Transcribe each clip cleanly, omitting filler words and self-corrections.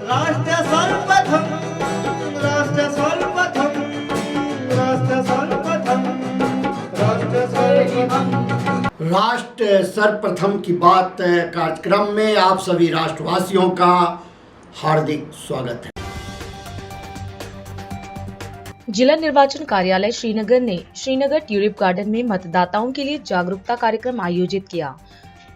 राष्ट्र सर्वप्रथम, राष्ट्र सर्वप्रथम, राष्ट्र सर्वप्रथम, राष्ट्र सर्वप्रथम। राष्ट्र सर्वप्रथम की बात कार्यक्रम में आप सभी राष्ट्रवासियों का हार्दिक स्वागत है। जिला निर्वाचन कार्यालय श्रीनगर ने श्रीनगर ट्यूलिप गार्डन में मतदाताओं के लिए जागरूकता कार्यक्रम आयोजित किया।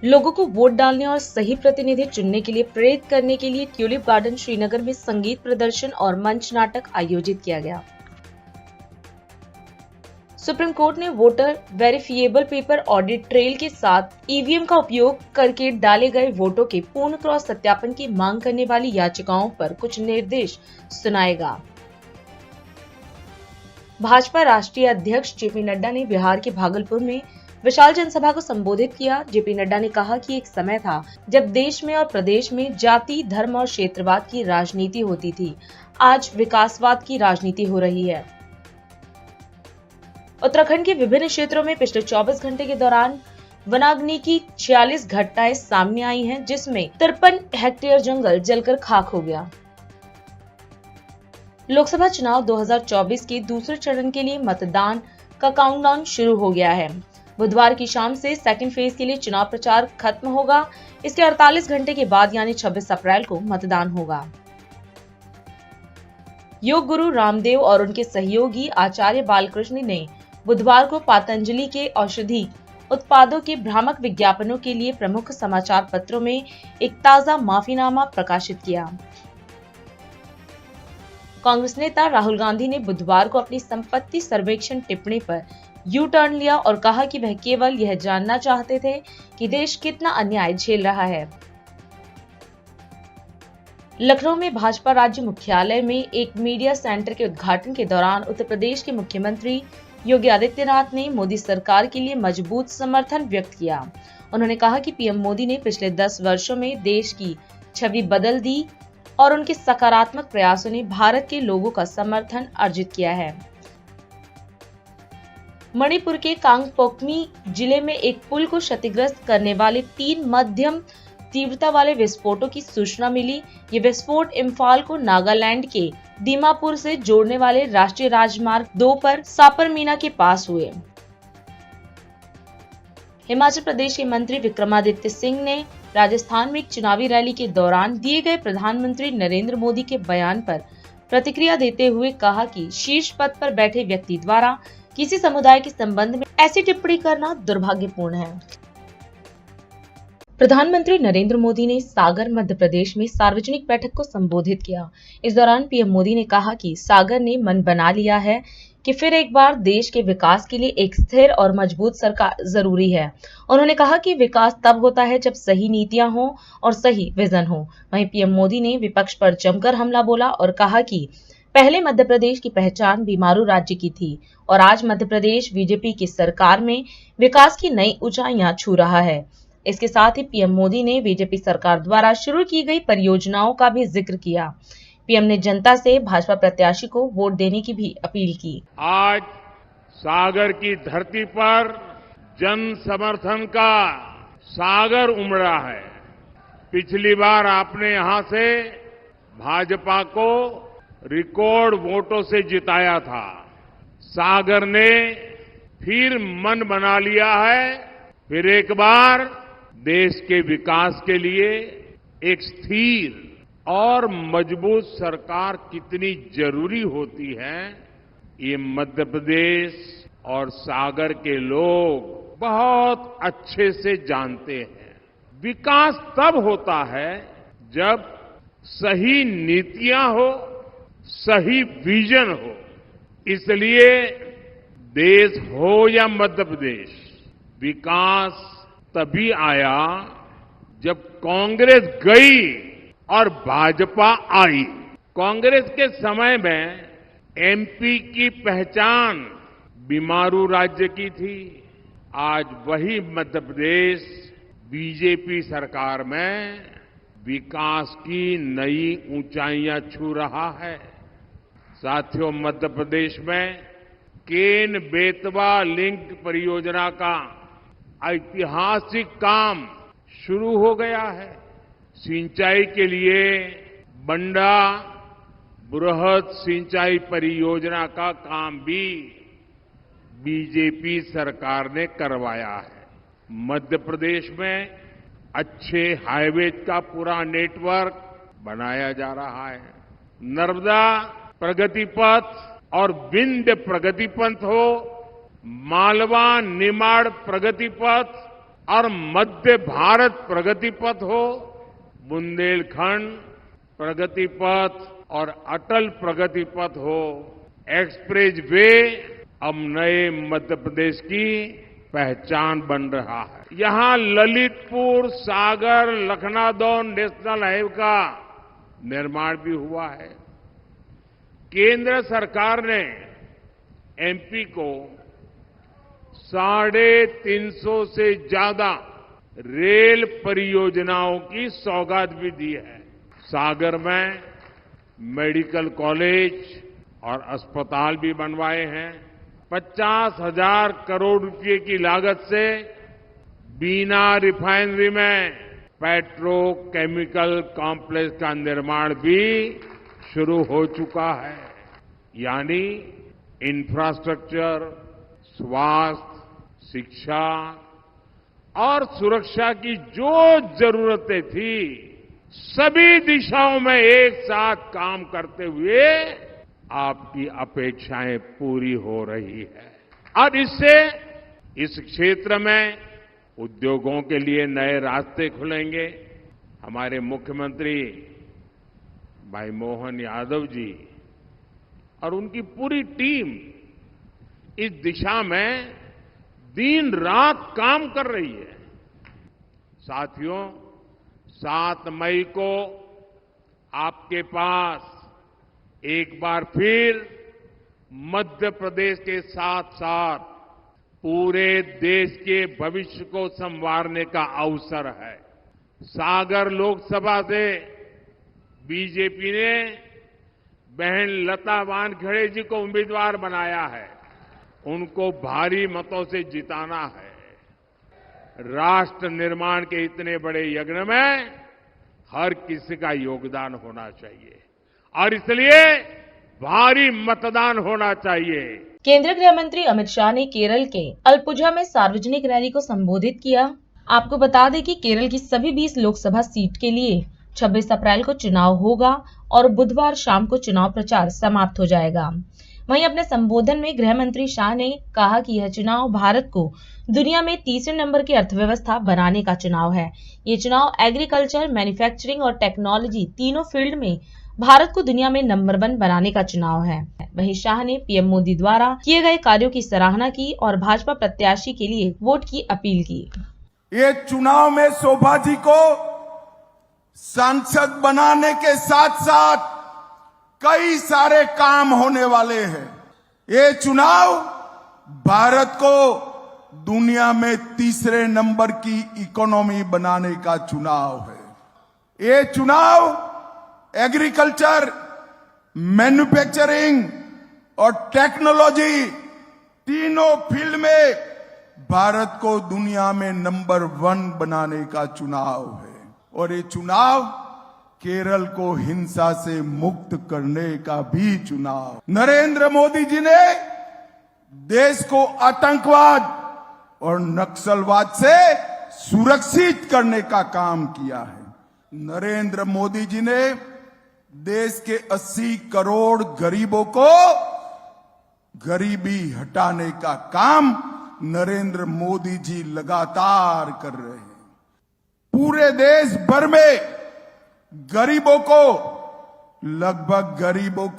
लोगों को वोट डालने और सही प्रतिनिधि चुनने के लिए प्रेरित करने के लिए ट्यूलिप गार्डन श्रीनगर में संगीत प्रदर्शन और मंच नाटक आयोजित किया गया। सुप्रीम कोर्ट ने voter verifiable paper audit trail के साथ ईवीएम का उपयोग करके डाले गए वोटों के पूर्ण क्रॉस सत्यापन की मांग करने वाली याचिकाओं पर कुछ निर्देश सुनाएगा। भाजपा राष्ट्रीय अध्यक्ष जेपी नड्डा ने बिहार के भागलपुर में विशाल जनसभा को संबोधित किया। जेपी नड्डा ने कहा कि एक समय था जब देश में और प्रदेश में जाति, धर्म और क्षेत्रवाद की राजनीति होती थी। आज विकासवाद की राजनीति हो रही है। उत्तराखंड के विभिन्न क्षेत्रों में पिछले 24 घंटे के दौरान वनाग्नि की 46 घटनाएं सामने आई हैं, जिसमें 53 हेक्टेयर जंगल जलकर खाक हो गया। लोकसभा चुनाव 2024 के दूसरे चरण के लिए मतदान का काउंटडाउन शुरू हो गया है। बुधवार की शाम से सेकंड फेज के लिए चुनाव प्रचार खत्म होगा। इसके 48 घंटे के बाद यानी 26 अप्रैल को मतदान होगा। योग गुरु रामदेव और उनके सहयोगी आचार्य बालकृष्ण ने बुधवार को पतंजलि के औषधि उत्पादों के भ्रामक विज्ञापनों के लिए प्रमुख समाचार पत्रों में एक ताजा माफीनामा प्रकाशित किया। कांग्रेस नेता राहुल गांधी ने बुधवार को अपनी संपत्ति सर्वेक्षण टिप्पणी पर यू टर्न लिया और कहा कि वह केवल यह जानना चाहते थे कि देश कितना अन्याय झेल रहा है। लखनऊ में भाजपा राज्य मुख्यालय में एक मीडिया सेंटर के उद्घाटन के दौरान उत्तर प्रदेश के मुख्यमंत्री योगी आदित्यनाथ ने मोदी सरकार के लिए मजबूत समर्थन व्यक्त किया। उन्होंने कहा कि पीएम मोदी ने पिछले 10 वर्षों में देश की छवि बदल दी और उनके सकारात्मक प्रयासों ने भारत के लोगों का समर्थन अर्जित किया है। मणिपुर के कांगपोकमी जिले में एक पुल को क्षतिग्रस्त करने वाले 3 मध्यम तीव्रता वाले विस्फोटों की सूचना मिली। ये विस्फोट इम्फाल को नागालैंड के दीमापुर से जोड़ने वाले राष्ट्रीय राजमार्ग 2 पर सापरमीना के पास हुए। हिमाचल प्रदेश के मंत्री विक्रमादित्य सिंह ने राजस्थान में एक चुनावी रैली के दौरान दिए गए प्रधानमंत्री नरेंद्र मोदी के बयान पर प्रतिक्रिया देते हुए कहा कि शीर्ष पद पर बैठे व्यक्ति द्वारा किसी समुदाय के संबंध में ऐसी टिप्पणी करना दुर्भाग्यपूर्ण है। प्रधानमंत्री नरेंद्र मोदी ने सागर मध्य प्रदेश में सार्वजनिक बैठक को संबोधित किया। इस दौरान पीएम मोदी ने कहा कि सागर ने मन बना लिया है कि फिर एक बार देश के विकास के लिए एक स्थिर और मजबूत सरकार जरूरी है। उन्होंने कहा कि विकास तब होता है जब सही नीतियां हो और सही विजन हो। वहीं पीएम मोदी ने विपक्ष पर जमकर हमला बोला और कहा कि पहले मध्य प्रदेश की पहचान बीमारू राज्य की थी और आज मध्य प्रदेश बीजेपी की सरकार में विकास की नई ऊंचाइयां छू रहा है। इसके साथ ही पीएम मोदी ने बीजेपी सरकार द्वारा शुरू की गई परियोजनाओं का भी जिक्र किया। पीएम ने जनता से भाजपा प्रत्याशी को वोट देने की भी अपील की। आज सागर की धरती पर जन समर्थन का सागर उमड़ा है। पिछली बार आपने यहां से भाजपा को रिकॉर्ड वोटों से जिताया था। सागर ने फिर मन बना लिया है। फिर एक बार देश के विकास के लिए एक स्थिर और मजबूत सरकार कितनी जरूरी होती है, ये मध्य प्रदेश और सागर के लोग बहुत अच्छे से जानते हैं। विकास तब होता है जब सही नीतियां हो, सही विजन हो। इसलिए देश हो या मध्य प्रदेश, विकास तभी आया जब कांग्रेस गई और भाजपा आई। कांग्रेस के समय में एमपी की पहचान बीमारू राज्य की थी। आज वही मध्य प्रदेश बीजेपी सरकार में विकास की नई ऊंचाइयां छू रहा है। साथियों, मध्य प्रदेश में केन बेतवा लिंक परियोजना का ऐतिहासिक काम शुरू हो गया है। सिंचाई के लिए बंडा बृहद सिंचाई परियोजना का काम भी बीजेपी सरकार ने करवाया है। मध्य प्रदेश में अच्छे हाईवेज का पूरा नेटवर्क बनाया जा रहा है। नर्मदा प्रगति पथ और विंध्य प्रगति पथ हो, मालवा निमाड़ प्रगति पथ और मध्य भारत प्रगति पथ हो, बुंदेलखंड प्रगति पथ और अटल प्रगति पथ हो, एक्सप्रेस वे अब नए मध्य प्रदेश की पहचान बन रहा है। यहां ललितपुर सागर लखनादौन नेशनल हाईवे का निर्माण भी हुआ है। केंद्र सरकार ने एमपी को 350 से ज्यादा रेल परियोजनाओं की सौगात भी दी है। सागर में मेडिकल कॉलेज और अस्पताल भी बनवाए हैं। 50,000 करोड़ रुपए की लागत से बीना रिफाइनरी में पेट्रोकेमिकल कॉम्प्लेक्स का निर्माण भी शुरू हो चुका है। यानी इंफ्रास्ट्रक्चर, स्वास्थ्य, शिक्षा और सुरक्षा की जो जरूरतें थी, सभी दिशाओं में एक साथ काम करते हुए आपकी अपेक्षाएं पूरी हो रही है। और इससे इस क्षेत्र में उद्योगों के लिए नए रास्ते खुलेंगे। हमारे मुख्यमंत्री भाई मोहन यादव जी और उनकी पूरी टीम इस दिशा में दिन रात काम कर रही है। साथियों, 7 मई को आपके पास एक बार फिर मध्य प्रदेश के साथ साथ पूरे देश के भविष्य को संवारने का अवसर है। सागर लोकसभा से बीजेपी ने बहन लता वानखेड़े जी को उम्मीदवार बनाया है। उनको भारी मतों से जिताना है। राष्ट्र निर्माण के इतने बड़े यज्ञ में हर किसी का योगदान होना चाहिए और इसलिए भारी मतदान होना चाहिए। केंद्रीय गृह मंत्री अमित शाह ने केरल के अलपुझा में सार्वजनिक रैली को संबोधित किया। आपको बता दें कि केरल की सभी 20 लोकसभा सीट के लिए 26 अप्रैल को चुनाव होगा और बुधवार शाम को चुनाव प्रचार समाप्त हो जाएगा। वहीं अपने संबोधन में गृह मंत्री शाह ने कहा कि यह चुनाव भारत को दुनिया में तीसरे नंबर की अर्थव्यवस्था बनाने का चुनाव है। ये चुनाव एग्रीकल्चर, मैन्युफैक्चरिंग और टेक्नोलॉजी तीनों फील्ड में भारत को दुनिया में नंबर 1 बनाने का चुनाव है। वहीं शाह ने पीएम मोदी द्वारा किए गए कार्यों की सराहना की और भाजपा प्रत्याशी के लिए वोट की अपील की। ये चुनाव में शोभा जी को सांसद बनाने के साथ साथ कई सारे काम होने वाले हैं। ये चुनाव भारत को दुनिया में तीसरे नंबर की इकोनॉमी बनाने का चुनाव है। ये चुनाव एग्रीकल्चर, मैन्युफैक्चरिंग और टेक्नोलॉजी तीनों फील्ड में भारत को दुनिया में नंबर 1 बनाने का चुनाव है। और ये चुनाव केरल को हिंसा से मुक्त करने का भी चुनाव। नरेंद्र मोदी जी ने देश को आतंकवाद और नक्सलवाद से सुरक्षित करने का काम किया है। नरेंद्र मोदी जी ने देश के 80 करोड़ गरीबों को गरीबी हटाने का काम नरेंद्र मोदी जी लगातार कर रहे हैं। पूरे देश भर में गरीबों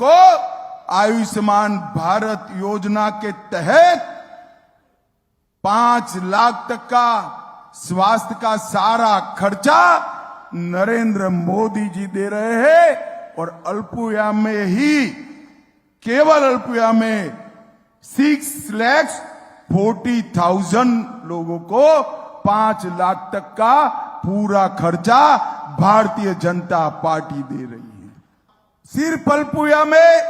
को आयुष्मान भारत योजना के तहत 5 लाख तक का स्वास्थ्य का सारा खर्चा नरेंद्र मोदी जी दे रहे हैं। और अल्पुया में ही, केवल अल्पुया में 6,40,000 लोगों को 5 लाख तक का पूरा खर्चा भारतीय जनता पार्टी दे रही है। सिर्फ अल्पुया में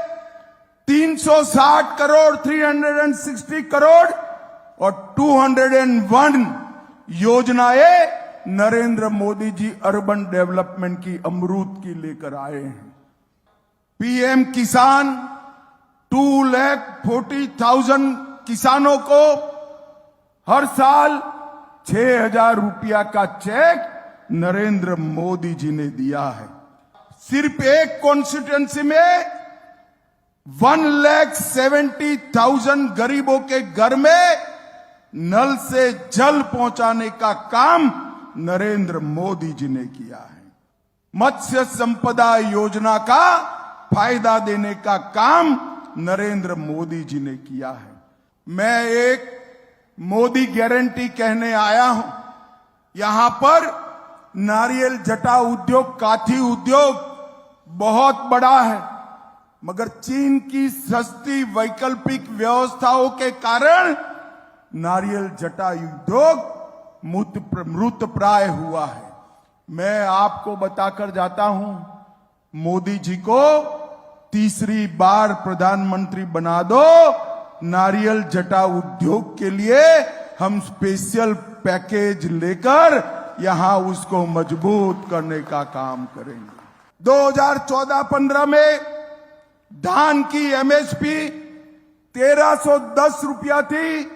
360 करोड़, 360 करोड़ और 201 योजनाएं नरेंद्र मोदी जी अर्बन डेवलपमेंट की अमरूद की लेकर आए हैं। पीएम किसान 2,40,000 किसानों को हर साल 6,000 रुपया का चेक नरेंद्र मोदी जी ने दिया है। सिर्फ एक कॉन्स्टिट्यूएंसी में 1,70,000 गरीबों के घर में नल से जल पहुंचाने का काम नरेंद्र मोदी जी ने किया है। मत्स्य संपदा योजना का फायदा देने का काम नरेंद्र मोदी जी ने किया है। मैं एक मोदी गारंटी कहने आया हूं। यहां पर नारियल जटा उद्योग, काठी उद्योग बहुत बड़ा है, मगर चीन की सस्ती वैकल्पिक व्यवस्थाओं के कारण नारियल जटा उद्योग मृत प्राय हुआ है। मैं आपको बताकर जाता हूं, मोदी जी को तीसरी बार प्रधानमंत्री बना दो, नारियल जटा उद्योग के लिए हम स्पेशल पैकेज लेकर यहां उसको मजबूत करने का काम करेंगे। 2014-15 में धान की एमएसपी 1,310 रुपया थी,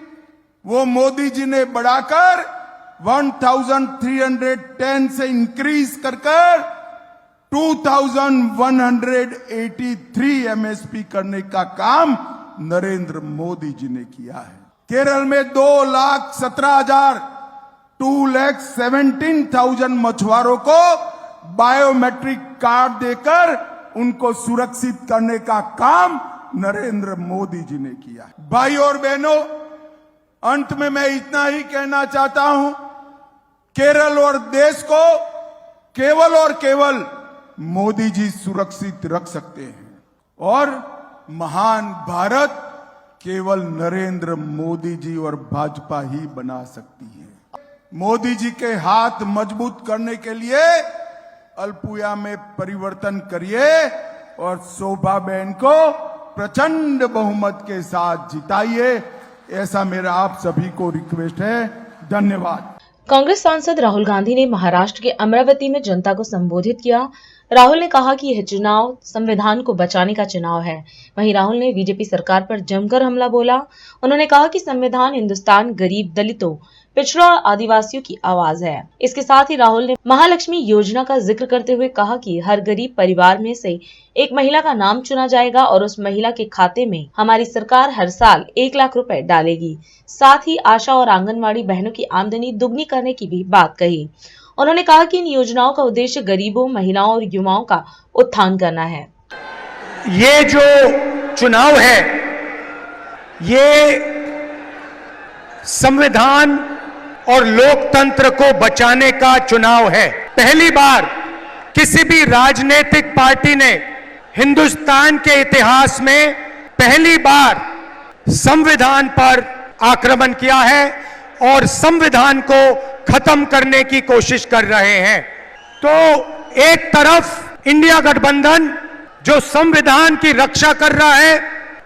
वो मोदी जी ने बढ़ाकर 1,310 से इंक्रीज कर 2,183 एमएसपी करने का काम नरेंद्र मोदी जी ने किया है। केरल में 2,17,000 2,17,000 मछुआरों को बायोमेट्रिक कार्ड देकर उनको सुरक्षित करने का काम नरेंद्र मोदी जी ने किया है। भाई और बहनों, अंत में मैं इतना ही कहना चाहता हूं, केरल और देश को केवल और केवल मोदी जी सुरक्षित रख सकते हैं और महान भारत केवल नरेंद्र मोदी जी और भाजपा ही बना सकती है। मोदी जी के हाथ मजबूत करने के लिए अल्पुया में परिवर्तन करिए और शोभा बहन को प्रचंड बहुमत के साथ जिताइए। ऐसा मेरा आप सभी को रिक्वेस्ट है। धन्यवाद। कांग्रेस सांसद राहुल गांधी ने महाराष्ट्र के अमरावती में जनता को संबोधित किया। राहुल ने कहा कि यह चुनाव संविधान को बचाने का चुनाव है। वहीं राहुल ने बीजेपी सरकार पर जमकर हमला बोला। उन्होंने कहा कि संविधान हिंदुस्तान गरीब, दलितों, पिछड़ा और आदिवासियों की आवाज है। इसके साथ ही राहुल ने महालक्ष्मी योजना का जिक्र करते हुए कहा कि हर गरीब परिवार में से एक महिला का नाम चुना जाएगा और उस महिला के खाते में हमारी सरकार हर साल 1 लाख रुपए डालेगी। साथ ही आशा और आंगनवाड़ी बहनों की आमदनी दुगनी करने की भी बात कही। उन्होंने कहा कि इन योजनाओं का उद्देश्य गरीबों, महिलाओं और युवाओं का उत्थान करना है। ये जो चुनाव है, ये संविधान और लोकतंत्र को बचाने का चुनाव है। पहली बार किसी भी राजनीतिक पार्टी ने हिंदुस्तान के इतिहास में पहली बार संविधान पर आक्रमण किया है और संविधान को खत्म करने की कोशिश कर रहे हैं। तो एक तरफ इंडिया गठबंधन जो संविधान की रक्षा कर रहा है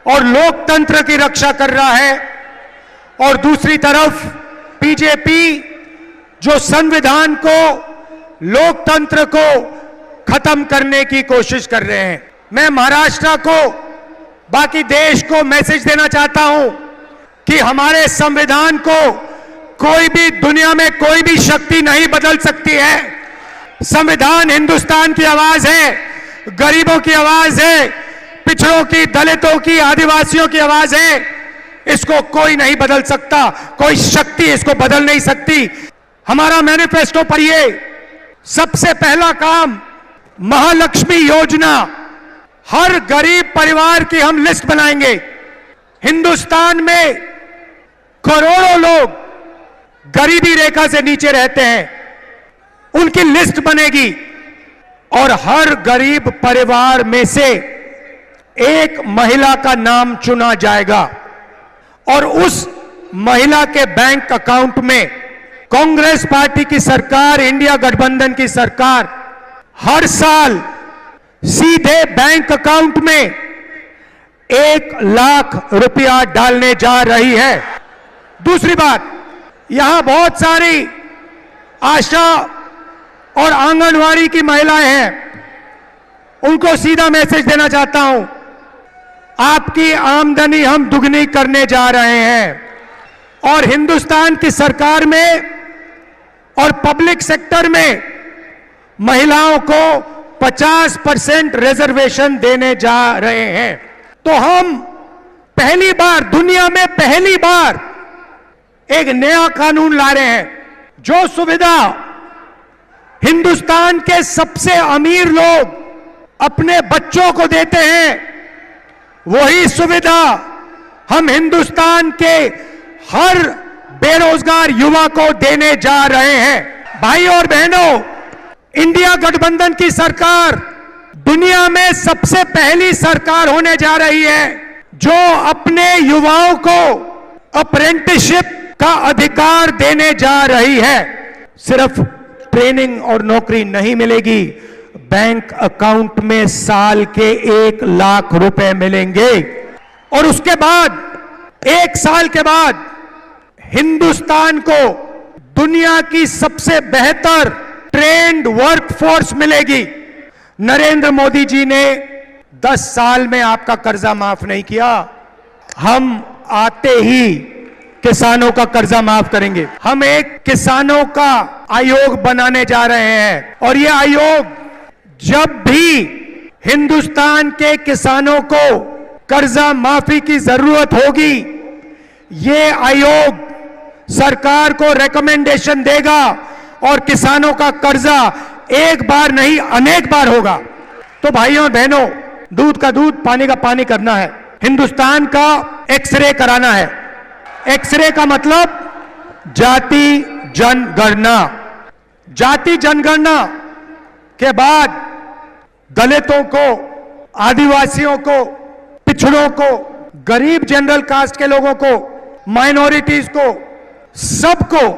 और लोकतंत्र की रक्षा कर रहा है, और दूसरी तरफ बीजेपी जो संविधान को, लोकतंत्र को खत्म करने की कोशिश कर रहे हैं। मैं महाराष्ट्र को, बाकी देश को मैसेज देना चाहता हूं कि हमारे संविधान को कोई भी, दुनिया में कोई भी शक्ति नहीं बदल सकती है। संविधान हिंदुस्तान की आवाज है, गरीबों की आवाज है, पिछड़ों की, दलितों की, आदिवासियों की आवाज है। इसको कोई नहीं बदल सकता, कोई शक्ति इसको बदल नहीं सकती। हमारा मैनिफेस्टो पढ़िए। सबसे पहला काम महालक्ष्मी योजना, हर गरीब परिवार की हम लिस्ट बनाएंगे। हिंदुस्तान में करोड़ों लोग गरीबी रेखा से नीचे रहते हैं, उनकी लिस्ट बनेगी और हर गरीब परिवार में से एक महिला का नाम चुना जाएगा और उस महिला के बैंक अकाउंट में कांग्रेस पार्टी की सरकार, इंडिया गठबंधन की सरकार हर साल सीधे बैंक अकाउंट में 1 लाख रुपया डालने जा रही है। दूसरी बात, यहां बहुत सारी आशा और आंगनवाड़ी की महिलाएं हैं, उनको सीधा मैसेज देना चाहता हूं, आपकी आमदनी हम दुगनी करने जा रहे हैं और हिंदुस्तान की सरकार में और पब्लिक सेक्टर में महिलाओं को 50% रिजर्वेशन देने जा रहे हैं। तो हम पहली बार, दुनिया में पहली बार एक नया कानून ला रहे हैं, जो सुविधा हिंदुस्तान के सबसे अमीर लोग अपने बच्चों को देते हैं, वही सुविधा हम हिंदुस्तान के हर बेरोजगार युवा को देने जा रहे हैं। भाई और बहनों, इंडिया गठबंधन की सरकार दुनिया में सबसे पहली सरकार होने जा रही है जो अपने युवाओं को अप्रेंटिसशिप का अधिकार देने जा रही है। सिर्फ ट्रेनिंग और नौकरी नहीं मिलेगी, बैंक अकाउंट में साल के 1 लाख रुपए मिलेंगे और उसके बाद 1 साल के बाद हिंदुस्तान को दुनिया की सबसे बेहतर ट्रेंड वर्कफोर्स मिलेगी। नरेंद्र मोदी जी ने 10 साल में आपका कर्जा माफ नहीं किया, हम आते ही किसानों का कर्जा माफ करेंगे। हम एक किसानों का आयोग बनाने जा रहे हैं और यह आयोग जब भी हिंदुस्तान के किसानों को कर्जा माफी की जरूरत होगी, ये आयोग सरकार को रिकमेंडेशन देगा और किसानों का कर्जा एक बार नहीं अनेक बार होगा। तो भाइयों और बहनों, दूध का दूध, पानी का पानी करना है। हिंदुस्तान का एक्सरे कराना है। एक्सरे का मतलब जाति जनगणना। जाति जनगणना के बाद दलितों को, आदिवासियों को, पिछड़ों को, गरीब जनरल कास्ट के लोगों को, माइनॉरिटीज को, सबको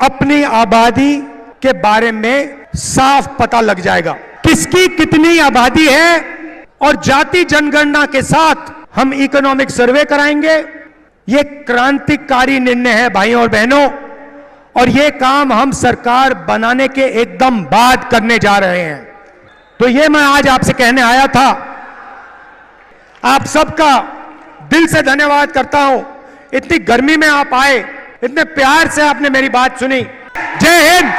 अपनी आबादी के बारे में साफ पता लग जाएगा, किसकी कितनी आबादी है। और जाति जनगणना के साथ हम इकोनॉमिक सर्वे कराएंगे। ये क्रांतिकारी निर्णय है भाइयों और बहनों, और ये काम हम सरकार बनाने के एकदम बाद करने जा रहे हैं। तो ये मैं आज आपसे कहने आया था। आप सबका दिल से धन्यवाद करता हूं, इतनी गर्मी में आप आए, इतने प्यार से आपने मेरी बात सुनी। जय हिंद।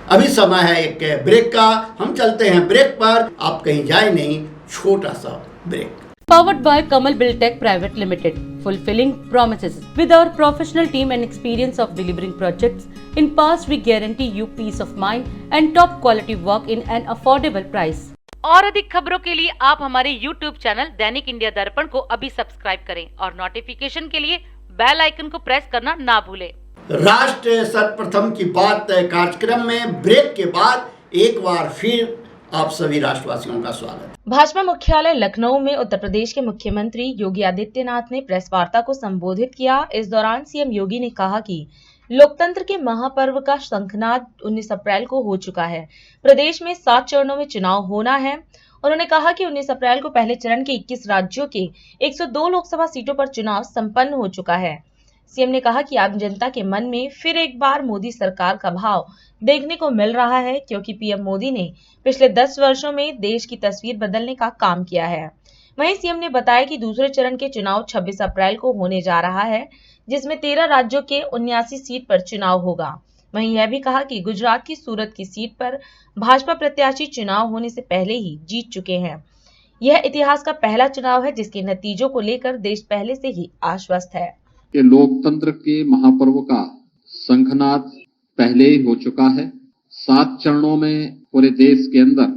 अभी समय है एक ब्रेक का, हम चलते हैं ब्रेक पर, आप कहीं जाए नहीं, छोटा सा break. Powered by Kamal Buildtech Private Limited, fulfilling promises. With our professional team and experience of delivering projects, in past we guarantee you peace of mind and top quality work in an affordable price. और अधिक खबरों के लिए आप हमारे YouTube channel दैनिक India दर्पण को अभी सब्सक्राइब करें और नोटिफिकेशन के लिए बेल आइकन को प्रेस करना ना भूलें। राष्ट्र सर्वप्रथम की बात कार्यक्रम में ब्रेक के बाद एक बार फिर आप सभी राष्ट्रवासियों का स्वागत। भाजपा मुख्यालय लखनऊ में उत्तर प्रदेश के मुख्यमंत्री योगी आदित्यनाथ ने प्रेस वार्ता को संबोधित किया। इस दौरान सीएम योगी ने कहा कि लोकतंत्र के महापर्व का शंखनाद 19 अप्रैल को हो चुका है। प्रदेश में 7 चरणों में चुनाव होना है। उन्होंने कहा कि 19 अप्रैल को पहले चरण के 21 राज्यों के 102 लोकसभा सीटों पर चुनाव संपन्न हो चुका है। सीएम ने कहा कि आम जनता के मन में फिर एक बार मोदी सरकार का भाव देखने को मिल रहा है, क्योंकि पीएम मोदी ने पिछले 10 वर्षों में देश की तस्वीर बदलने का काम किया है। वहीं सीएम ने बताया कि दूसरे चरण के चुनाव 26 अप्रैल को होने जा रहा है, जिसमें 13 राज्यों के 79 सीट पर चुनाव होगा। वहीं यह भी कहा कि गुजरात की सूरत की सीट पर भाजपा प्रत्याशी चुनाव होने से पहले ही जीत चुके हैं। यह इतिहास का पहला चुनाव है जिसके नतीजों को लेकर देश पहले से ही आश्वस्त है। कि लोकतंत्र के महापर्व का शंखनाद पहले ही हो चुका है। 7 चरणों में पूरे देश के अंदर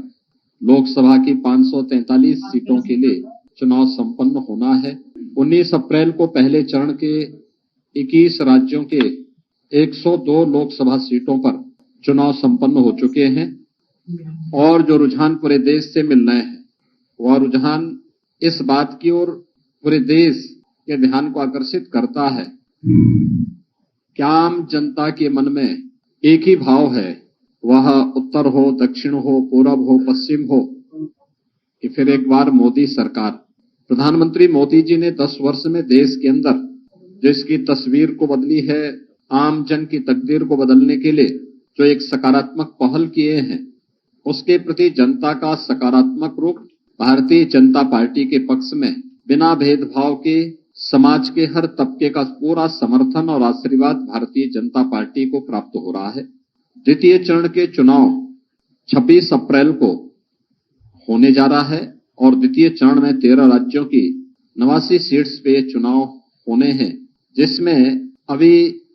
लोकसभा की 543 सीटों के लिए चुनाव संपन्न होना है। 19 अप्रैल को पहले चरण के 21 राज्यों के 102 लोकसभा सीटों पर चुनाव संपन्न हो चुके हैं और जो रुझान पूरे देश से मिल रहे हैं वह रुझान इस बात की ओर पूरे देश के ध्यान को आकर्षित करता है कि आम जनता के मन में एक ही भाव है, वह उत्तर हो, दक्षिण हो, पूरब हो, पश्चिम हो, कि फिर एक बार मोदी सरकार। प्रधानमंत्री मोदी जी ने 10 वर्ष में देश के अंदर जिसकी तस्वीर को बदली है, आम जन की तकदीर को बदलने के लिए जो एक सकारात्मक पहल किए हैं, उसके प्रति जनता का सकारात्मक रुख भारतीय जनता पार्टी के पक्ष में बिना भेदभाव के समाज के हर तबके का पूरा समर्थन और आशीर्वाद भारतीय जनता पार्टी को प्राप्त हो रहा है। द्वितीय चरण के चुनाव 26 अप्रैल को होने जा रहा है और द्वितीय चरण में 13 राज्यों की 89 सीट्स पे चुनाव होने हैं, जिसमें अभी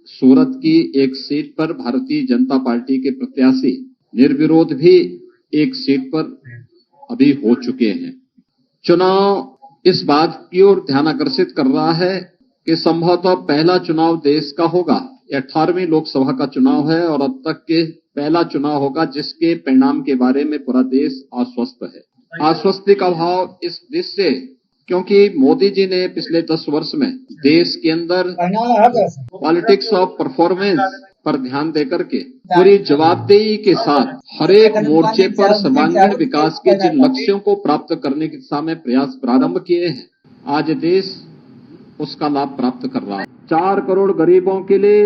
सूरत की एक सीट पर भारतीय जनता पार्टी के प्रत्याशी निर्विरोध भी एक सीट पर अभी हो चुके हैं। चुनाव इस बात की ओर ध्यान आकर्षित कर रहा है कि संभवतः पहला चुनाव देश का होगा। 18वीं लोकसभा का चुनाव है और अब तक के पहला चुनाव होगा जिसके परिणाम के बारे में पूरा देश आश्वस्त है। आश्वस्ति का भाव इस दृष्टि से क्योंकि मोदी जी ने पिछले 10 वर्ष में देश के अंदर पॉलिटिक्स ऑफ परफॉर्मेंस पर ध्यान देकर के पूरी जवाबदेही के साथ हर एक मोर्चे पर सर्वांगीण विकास के जिन लक्ष्यों को प्राप्त करने की दिशा में प्रयास प्रारंभ किए हैं, आज देश उसका लाभ प्राप्त कर रहा है। 4 करोड़ गरीबों के लिए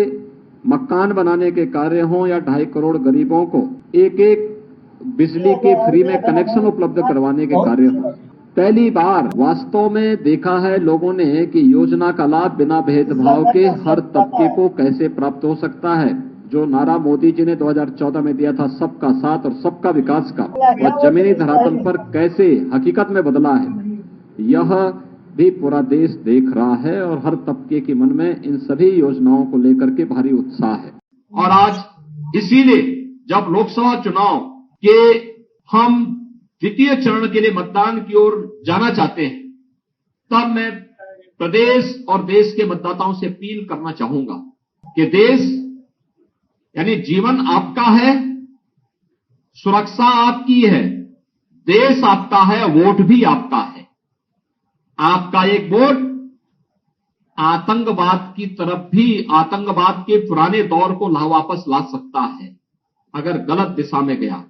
मकान बनाने के कार्य हों या 2.5 करोड़ गरीबों को एक बिजली के फ्री में कनेक्शन उपलब्ध करवाने के कार्य हों, पहली बार वास्तव में देखा है लोगों ने कि योजना का लाभ बिना भेदभाव के हर तबके को कैसे प्राप्त हो सकता है। जो नारा मोदी जी ने 2014 में दिया था, सबका साथ और सबका विकास का, और जमीनी धरातल पर कैसे हकीकत में बदला है, यह भी पूरा देश देख रहा है और हर तबके के मन में इन सभी योजनाओं को लेकर के भारी उत्साह है। और आज इसीलिए जब लोकसभा चुनाव के हम द्वितीय चरण के लिए मतदान की ओर जाना चाहते हैं, तब मैं प्रदेश और देश के मतदाताओं से अपील करना चाहूंगा कि देश यानी जीवन आपका है, सुरक्षा आपकी है, देश आपका है, वोट भी आपका है। आपका एक वोट आतंकवाद की तरफ भी, आतंकवाद के पुराने दौर को वापस ला सकता है अगर गलत दिशा में गया,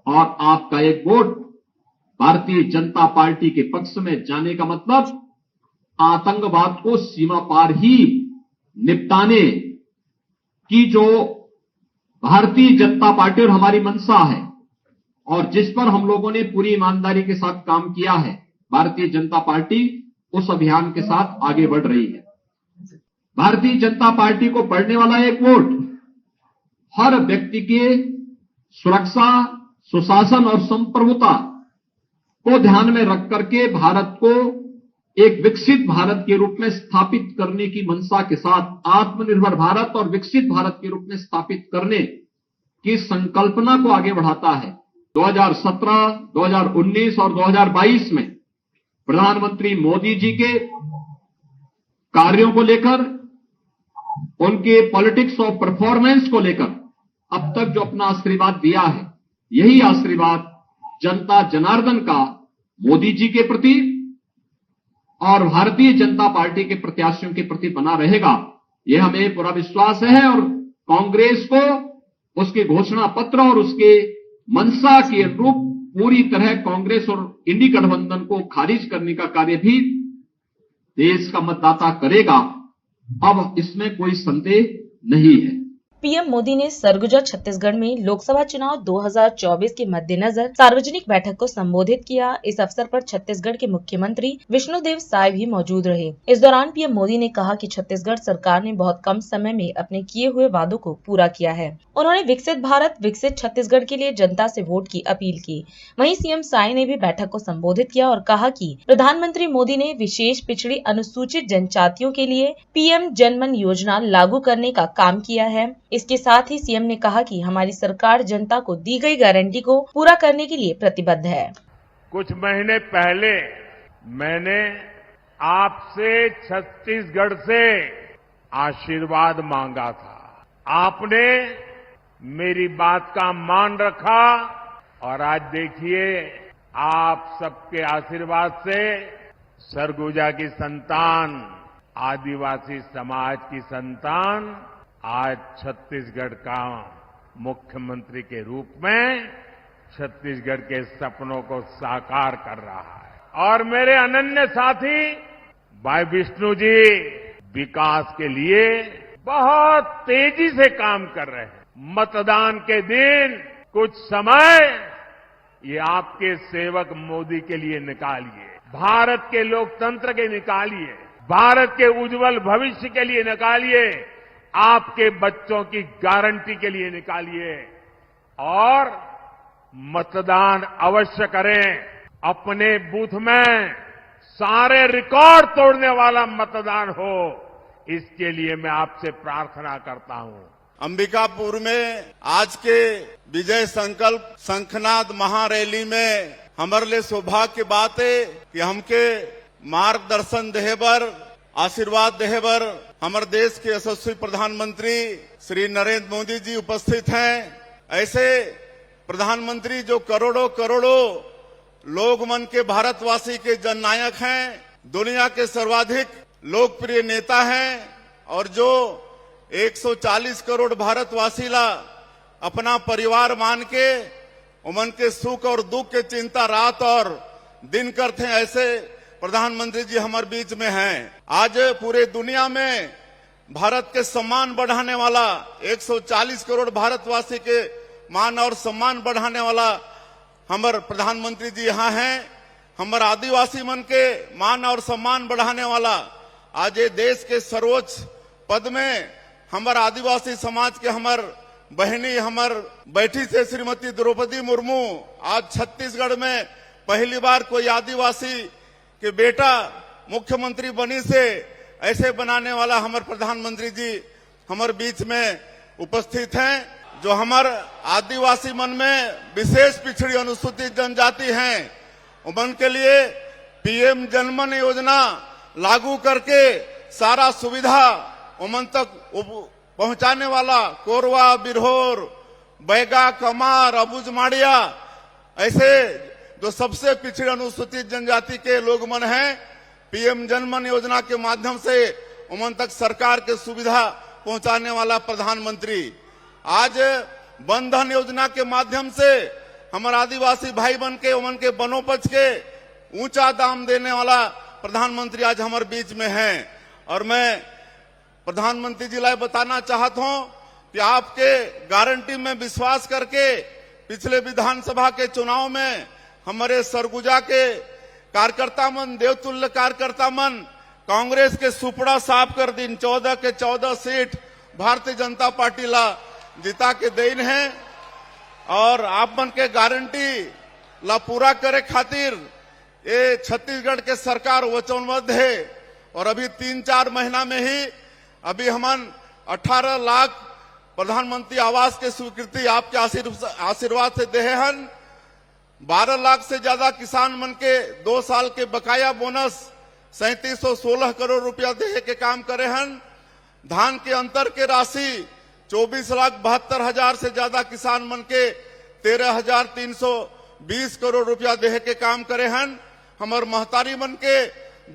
और आपका एक वोट भारतीय जनता पार्टी के पक्ष में जाने का मतलब आतंकवाद को सीमा पार ही निपटाने की जो भारतीय जनता पार्टी और हमारी मंशा है और जिस पर हम लोगों ने पूरी ईमानदारी के साथ काम किया है, भारतीय जनता पार्टी उस अभियान के साथ आगे बढ़ रही है। भारतीय जनता पार्टी को पड़ने वाला एक वोट हर व्यक्ति के सुरक्षा, सुशासन और संप्रभुता को ध्यान में रख करके भारत को एक विकसित भारत के रूप में स्थापित करने की मंशा के साथ आत्मनिर्भर भारत और विकसित भारत के रूप में स्थापित करने की संकल्पना को आगे बढ़ाता है। 2017, 2019 और 2022 में प्रधानमंत्री मोदी जी के कार्यों को लेकर, उनके पॉलिटिक्स ऑफ परफॉर्मेंस को लेकर अब तक जो अपना आशीर्वाद दिया है, यही आशीर्वाद जनता जनार्दन का मोदी जी के प्रति और भारतीय जनता पार्टी के प्रत्याशियों के प्रति बना रहेगा। यह हमें पूरा विश्वास है और कांग्रेस को उसके घोषणा पत्र और उसके मंशा के अनुरूप पूरी तरह कांग्रेस और इंडी गठबंधन को खारिज करने का कार्य भी देश का मतदाता करेगा। अब इसमें कोई संदेह नहीं है। पीएम मोदी ने सरगुजा छत्तीसगढ़ में लोकसभा चुनाव 2024 के मद्देनजर सार्वजनिक बैठक को संबोधित किया। इस अवसर पर छत्तीसगढ़ के मुख्यमंत्री विष्णुदेव साय भी मौजूद रहे। इस दौरान पीएम मोदी ने कहा कि छत्तीसगढ़ सरकार ने बहुत कम समय में अपने किए हुए वादों को पूरा किया है। उन्होंने विकसित भारत, विकसित छत्तीसगढ़ के लिए जनता से वोट की अपील की। वहीं सीएम साय ने भी बैठक को संबोधित किया और कहा कि प्रधानमंत्री मोदी ने विशेष पिछड़ी अनुसूचित जनजातियों के लिए पीएम जनमन योजना लागू करने का काम किया है। इसके साथ ही सीएम ने कहा कि हमारी सरकार जनता को दी गई गारंटी को पूरा करने के लिए प्रतिबद्ध है। कुछ महीने पहले मैंने आपसे छत्तीसगढ़ से आशीर्वाद मांगा था। आपने मेरी बात का मान रखा और आज देखिए, आप सबके आशीर्वाद से सरगुजा की संतान, आदिवासी समाज की संतान आज छत्तीसगढ़ का मुख्यमंत्री के रूप में छत्तीसगढ़ के सपनों को साकार कर रहा है। और मेरे अनन्य साथी भाई विष्णु जी विकास के लिए बहुत तेजी से काम कर रहे हैं। मतदान के दिन कुछ समय ये आपके सेवक मोदी के लिए निकालिए, भारत के लोकतंत्र के निकालिए, भारत के उज्जवल भविष्य के लिए निकालिए, आपके बच्चों की गारंटी के लिए निकालिए और मतदान अवश्य करें। अपने बूथ में सारे रिकॉर्ड तोड़ने वाला मतदान हो, इसके लिए मैं आपसे प्रार्थना करता हूं। अंबिकापुर में आज के विजय संकल्प शंखनाद महारैली में हमारे लिए सौभाग्य की बात है कि हमके मार्गदर्शन देहबर, आशीर्वाद देहबर हमारे देश के यशस्वी प्रधानमंत्री श्री नरेंद्र मोदी जी उपस्थित हैं। ऐसे प्रधानमंत्री जो करोड़ों करोड़ों लोग मन के भारतवासी के जननायक हैं, दुनिया के सर्वाधिक लोकप्रिय नेता हैं और जो 140 करोड़ भारतवासी ला अपना परिवार मान के उमन के सुख और दुख के चिंता रात और दिन करते हैं, ऐसे प्रधानमंत्री जी हमारे बीच में हैं। आज पूरे दुनिया में भारत के सम्मान बढ़ाने वाला 140 करोड़ भारतवासी के मान और सम्मान बढ़ाने वाला हमारे प्रधानमंत्री जी यहाँ हैं। हमारे आदिवासी मन के मान और सम्मान बढ़ाने वाला आज ये देश के सर्वोच्च पद में हमारे आदिवासी समाज के हमार बहनी हमार बैठी थे श्रीमती द्रौपदी मुर्मू। आज छत्तीसगढ़ में पहली बार कोई आदिवासी के बेटा मुख्यमंत्री बनी से ऐसे बनाने वाला हमारे प्रधानमंत्री जी हमारे बीच में उपस्थित हैं। जो हमारे आदिवासी मन में विशेष पिछड़ी अनुसूचित जनजाति हैं, उमन के लिए पीएम जनमन योजना लागू करके सारा सुविधा उमन तक पहुंचाने वाला कोरवा, बिरहोर, बैगा, कमार, अबुझमाड़िया ऐसे जो सबसे पिछड़े अनुसूचित जनजाति के लोग मन हैं, पीएम जनमन योजना के माध्यम से उमन तक सरकार के सुविधा पहुंचाने वाला प्रधानमंत्री। आज बंधन योजना के माध्यम से हमारे आदिवासी भाई बन के उमन के वनोपज के ऊंचा दाम देने वाला प्रधानमंत्री आज हमारे बीच में हैं। और मैं प्रधानमंत्री जी ला बताना चाहता हूं कि आपके गारंटी में विश्वास करके पिछले विधानसभा के चुनाव में हमारे सरगुजा के कार्यकर्ता मन, देवतुल्य कार्यकर्ता मन कांग्रेस के सुपड़ा साफ कर दिन 14 के 14 सीट भारतीय जनता पार्टी ला जिता के देन है। और आप मन के गारंटी ला पूरा करे खातिर ये छत्तीसगढ़ के सरकार वचनबद्ध है। और अभी 3-4 महीना में ही अभी हमन 18 लाख प्रधानमंत्री आवास के स्वीकृति आपके आशीर्वाद से दे हन। 12 लाख से ज्यादा किसान मन के 2 साल के बकाया बोनस 3716 करोड़ रुपया दे के काम करे हन। धान के अंतर के राशि 24,72,000 से ज्यादा किसान मन के 13,320 करोड़ रुपया दे के काम करे हन। हमार महतारी मन के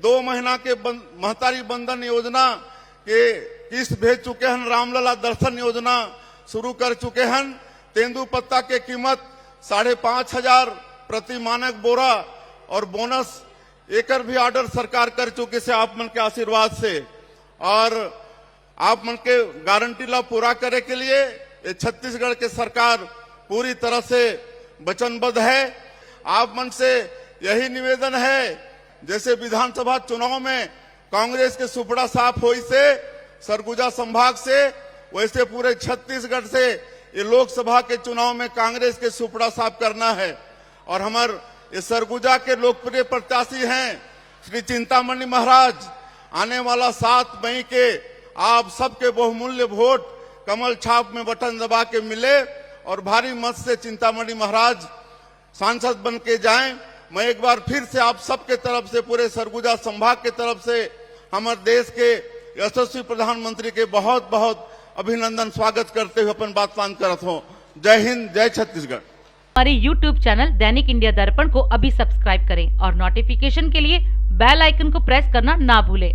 2 महीना के महतारी बंधन योजना के किस्त भेज चुके हैं। रामलला दर्शन योजना शुरू कर चुके हैं। तेंदू पत्ता के कीमत 5,500 प्रति मानक बोरा और बोनस एकर भी ऑर्डर सरकार कर चुके से आप मन के आशीर्वाद से। और आप मन के गारंटी ला पूरा करे के लिए ये छत्तीसगढ़ के सरकार पूरी तरह से वचनबद्ध है। आप मन से यही निवेदन है, जैसे विधानसभा चुनाव में कांग्रेस के सुपड़ा साफ हुई से सरगुजा संभाग से, वैसे पूरे छत्तीसगढ़ से ये लोकसभा के चुनाव में कांग्रेस के सुपड़ा साफ करना है। और हमारे ये सरगुजा के लोकप्रिय प्रत्याशी हैं श्री चिंतामणि महाराज। आने वाला 7 मई के आप सबके बहुमूल्य वोट कमल छाप में बटन दबा के मिले और भारी मत से चिंतामणि महाराज सांसद बन के जाएं। मैं एक बार फिर से आप सबके तरफ से, पूरे सरगुजा संभाग के तरफ से हमारे देश के यशस्वी प्रधानमंत्री के बहुत बहुत अभिनंदन स्वागत करते हुए अपन बात पान करत हूँ। जय हिंद, जय छत्तीसगढ़। हमारे YouTube चैनल दैनिक इंडिया दर्पण को अभी सब्सक्राइब करें और नोटिफिकेशन के लिए बेल आइकन को प्रेस करना ना भूलें।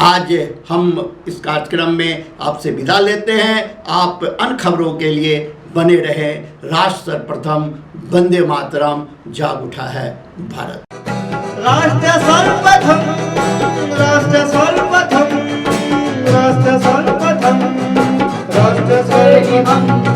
आज हम इस कार्यक्रम में आपसे विदा लेते हैं। आप अन्य खबरों के लिए बने रहे। राष्ट्र सर्वप्रथम, वंदे मातरम, जाग उठा है भारत। राष्ट्र सर्वप्रथम, राष्ट्र राष्ट्र सर्वप्रथम राष्ट्र सर्वप्रथम राष्ट्र सर्वप्रथम